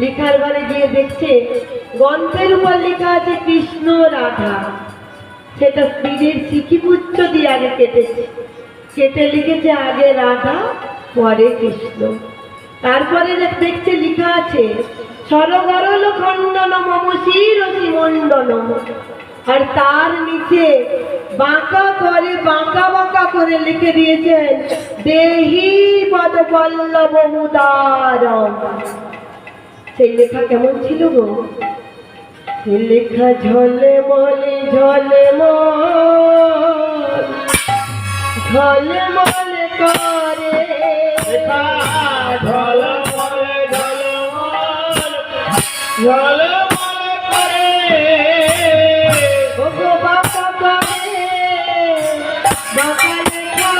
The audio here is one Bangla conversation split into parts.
লেখার ঘরে গিয়ে দেখছে গ্রন্থের উপর লেখা আছে কৃষ্ণ রাধা। সেটা স্ত্রীর সিকিপুচ্ছ দিয়ে আগে কেটেছে, কেটে লিখেছে আগে রাধা পরে কৃষ্ণ। তারপরে দেখছে লেখা আছে সরগরল খণ্ডন মম শিরসি মণ্ডনম, আর তার নিচে বাঁকা করে বাঁকা বাঁকা করে লিখে দিয়েছেন দেহি পদ পল্লব মুদারম। সেই লেখা কেমন ছিল গো? সে লেখা ঝলে মলে ঝলে ঝলে মলে করে ঝলে মলে ঝলে মলে করে ওগো বাঁকা করে বাঁকা লেখা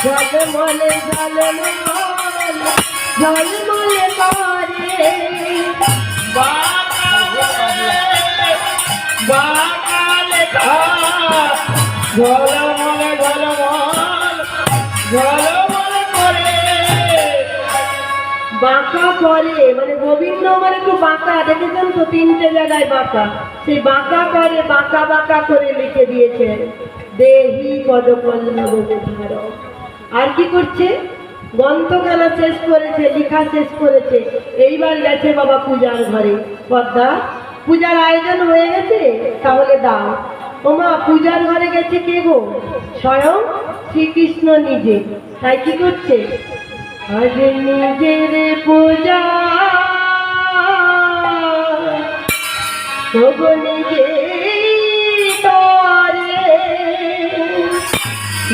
ঝলে মলে ঝলে ঝলে মলে করে বাঁকা লেখা ঝলমলে ঝলমলে করে। বাঁকা করে মানে গোবিন্দ মানে একটু বাঁকা, দেখেছেন তো তিনটে জায়গায় বাঁকা, সেই বাঁকা করে বাঁকা বাঁকা করে লিখে দিয়েছে দেহি পদপল্লব মুদারম। আর কি করছে? গ্রন্থখানা শেষ করেছে, লেখা শেষ করেছে, এইবার গেছে বাবা পূজার ঘরে। পদ্মা, পূজার আয়োজন হয়ে গেছে, তাহলে দাও। ওমা, পূজার ঘরে গেছে কে গো? স্বয়ং শ্রীকৃষ্ণ নিজে। তাই কি করছে? আজ নিজের পূজা তবু নিজে করে,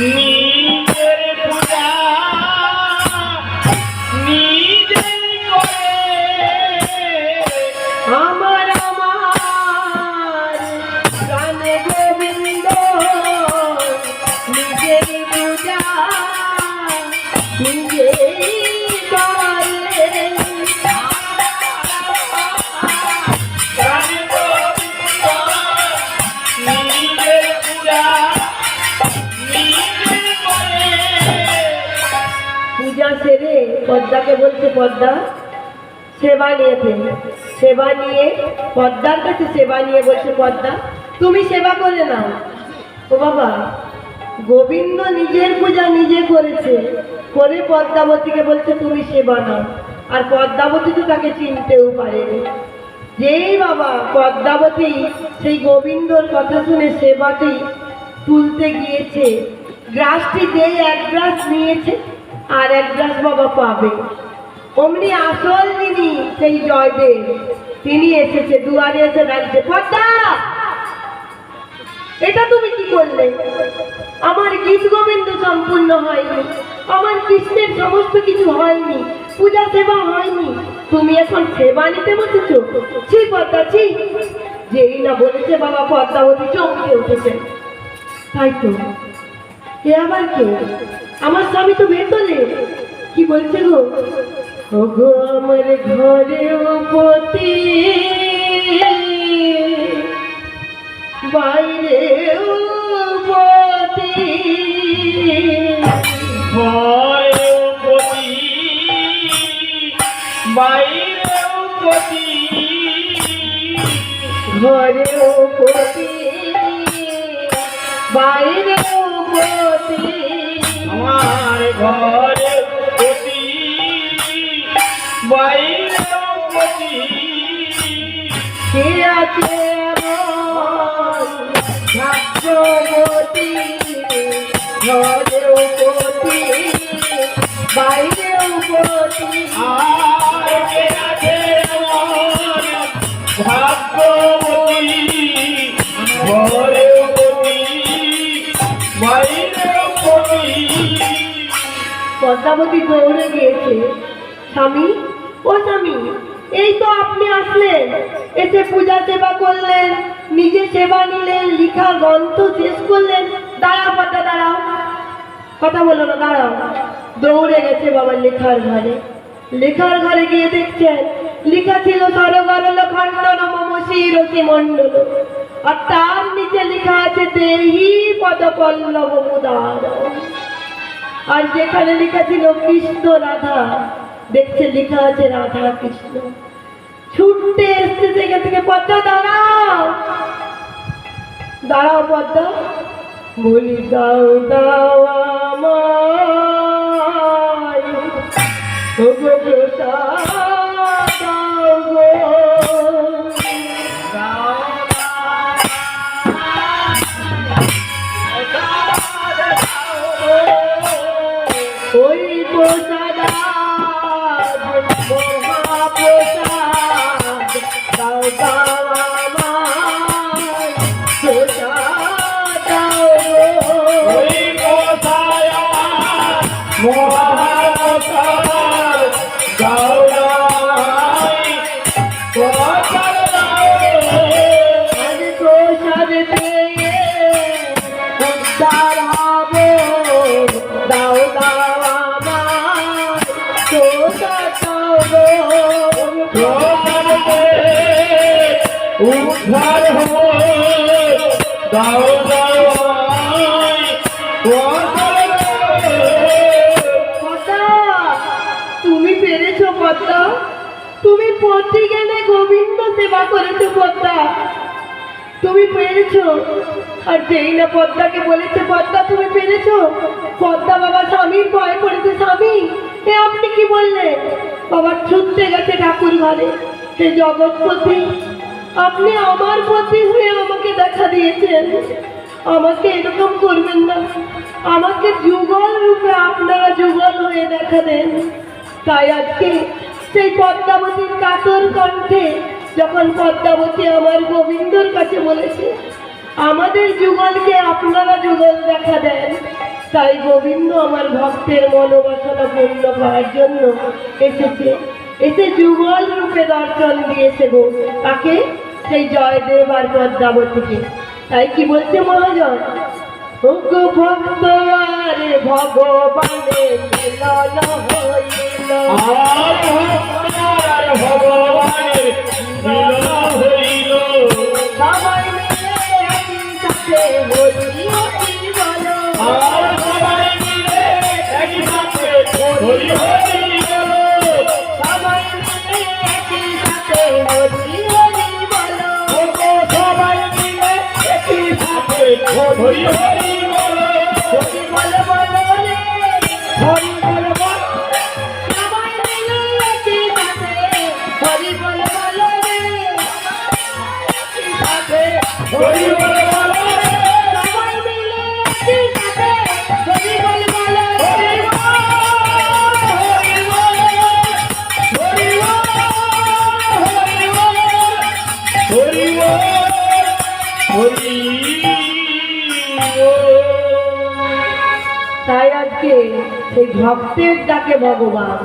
নিজের পূজা নিজে করে। আমার আমার প্রাণে গোবিন্দ নিজের পূজা নিজে করে। প্রাণে গোবিন্দ নিজের পূজা নিজে করে। পূজা সেরে পদ্মাকে বলছে পদ্মা সেবা নিয়েছে, সেবা নিয়ে পদ্মার কাছে সেবা নিয়ে বলছে পদ্মা তুমি সেবা করে নাও। ও বাবা, গোবিন্দ নিজের পূজা নিজে করেছে, করে পদ্মাবতীকে বলছে তুমি সেবা নাও। আর পদ্মাবতী তো তাকে চিনতেও পারেনি। যেই বাবা পদ্মাবতী সেই গোবিন্দর কথা শুনে সেবাটি তুলতে গিয়েছে, গ্রাসটি যেই এক গ্রাস নিয়েছে আর এক গ্রাস বাবা পাবে, অমনি আসল যিনি সেই জয়দেব তিনি এসেছে, দুয়ারে এসে দাঁড়িয়েছে। পদ্মা, এটা তুমি কি করলে? আমার গীত গোবিন্দ সম্পূর্ণ হয়নি, আমার কৃষ্ণের সমস্ত কিছু হয়নি, পূজা সেবা হয়নি, তুমি এখন সেবা নিতে বসেছো? ছি পদ্মা ছি। যেই না বলেছে বাবা পদ্মাবতী চমকে উঠেছে। তাই তো, এ আবার কে? আমার স্বামী তো ভেতরে। কি বলছে গো? ওগো আমার ঘরে পতি বাইরে পতি, ঘরেও পতি বাইরেও পতি, ঘরেও পতি বাইরেও পতি, আমার ঘরে পতি বাইরেও পতি। কে আছে এমন ভাগ্যবতী, ঘরেও পতি বাইরেও পতি। আর কে আছে এমন ভাগ্যবতী, ঘরেও পতি বাইরেও পতি। পদ্মাবতী দৌড়ে গিয়েছে, স্বামী ও স্বামী, এই তো আপনি আসলেন, এসে পূজা সেবা করলেন, নিজে সেবা নিলেন, লিখা গ্রন্থ শেষ করলেন, দাঁড়াও পদ্মা দাঁড়াও, কথা বলো না, দাঁড়াও। দৌড়ে গেছে বাবা লেখার ঘরে। লেখার ঘরে গিয়ে দেখছেন লেখা ছিল সরগরল খণ্ডন মম শিরসি মণ্ডল, আর তার নিচে লেখা আছে দেহি পদ পল্লব মুদারম। আর যেখানে লেখা ছিল কৃষ্ণ রাধা, দেখছে লেখা আছে রাধা কৃষ্ণ। ছুটতে এসছে সেখান থেকে, পদ্মা দাঁড়াও, দাঁড়াও পদ্মা, বলি দাও দাও আমায় ওগো প্রসাদ দাও গো, ওই প্রসাদ মহাপ্রসাদ দাও দাও আমায় প্রসাদ দাও গো। ওই কোথায় মহাপ্রসাদ দাও নাই, প্রসাদ দাও। আমি প্রসাদ পেয়ে উদ্ধার হব, দাও দাও আমায় প্রসাদ দাও গো। প্রসাদ পেয়ে উদ্ধার হব, দাও দাও আমায় প্রসাদ দাও। পদ্মা, তুমি পেরেছো পদ্মা, তুমি প্রতি জ্ঞানে গোবিন্দ সেবা করেছো পদ্মা, তুমি পেরেছো। আর যেই না পদ্মাকে বলেছে পদ্মা তুমি পেরেছো, পদ্মা বাবা স্বামীর ভয় করেছে, স্বামী এ আপনি কি বললেন? বাবা ছুটতে গেছে ঠাকুর ঘরে, সে জগৎপতি আপনি আমার পতি হয়ে আমাকে দেখা দিয়েছেন, আমাকে এরকম করবেন না, আমাকে যুগল রূপে আপনারা যুগল হয়ে দেখা দেন। তাই আজকে সেই পদ্মাবতীর কাতর কণ্ঠে যখন পদ্মাবতী আমার গোবিন্দর কাছে বলেছে আমাদের যুগলকে আপনারা যুগল দেখা দেন, তাই গোবিন্দ আমার ভক্তের মনোবাসনা পূর্ণ করার জন্য এসেছে, এসে যুগল রূপে দর্শন দিয়েছে গো তাকে, সেই জয়দেব আর পদ্মাবতীকে। তাই কি বলছে মহাজন, ওগো ভক্ত আরে ভগবানের মিলন হইল, আর ভগবানের মিলন হইল, সবাই মিলে একই সাথে হরি হরি বলো, আর সবাই মিলে একই সাথে হরি হরি বলো, সবাই মিলে একই সাথে হরি হরি বলো, ওগো সবাই মিলে একই সাথে হরি হরি বলো, হরি বলো বলো রে, হরি বল বল, সবাই মিলে একই সাথে হরি বলো বলো রে, সাথে হরি বল বল, সবাই মিলে একই সাথে হরি বলো বলো রে। হরি বল, হরি বল, হরি বল, হরি বল, হরি বল। তাই আজকে সেই ভক্তের ডাকে ভগবান,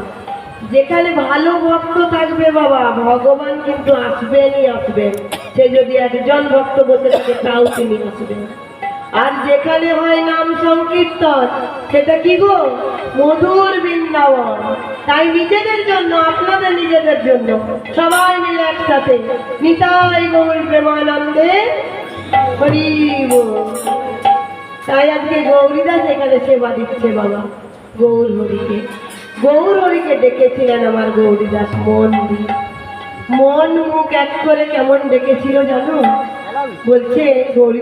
যেখানে ভালো ভক্ত থাকবে বাবা ভগবান কিন্তু আসবেনই আসবেন, সে যদি একজন ভক্ত বসে থাকে তাও তিনি আসবেন। আর যেখানে হয় নাম সংকীর্তন সেটা কি গো, মধুর বৃন্দাবন। তাই নিজেদের জন্য, আপনাদের নিজেদের জন্য সবাই মিলে একসাথে নিতাই গৌর প্রেমানন্দে হরি বল। তাই আজকে গৌরীদাস এখানে সেবা দিচ্ছে বাবা গৌর হরিকে, গৌর হরিকে ডেকেছিলেন আমার গৌরীদাস মন দিয়ে, মন মুখ এক করে কেমন ডেকেছিল জানো, বলছে গৌরী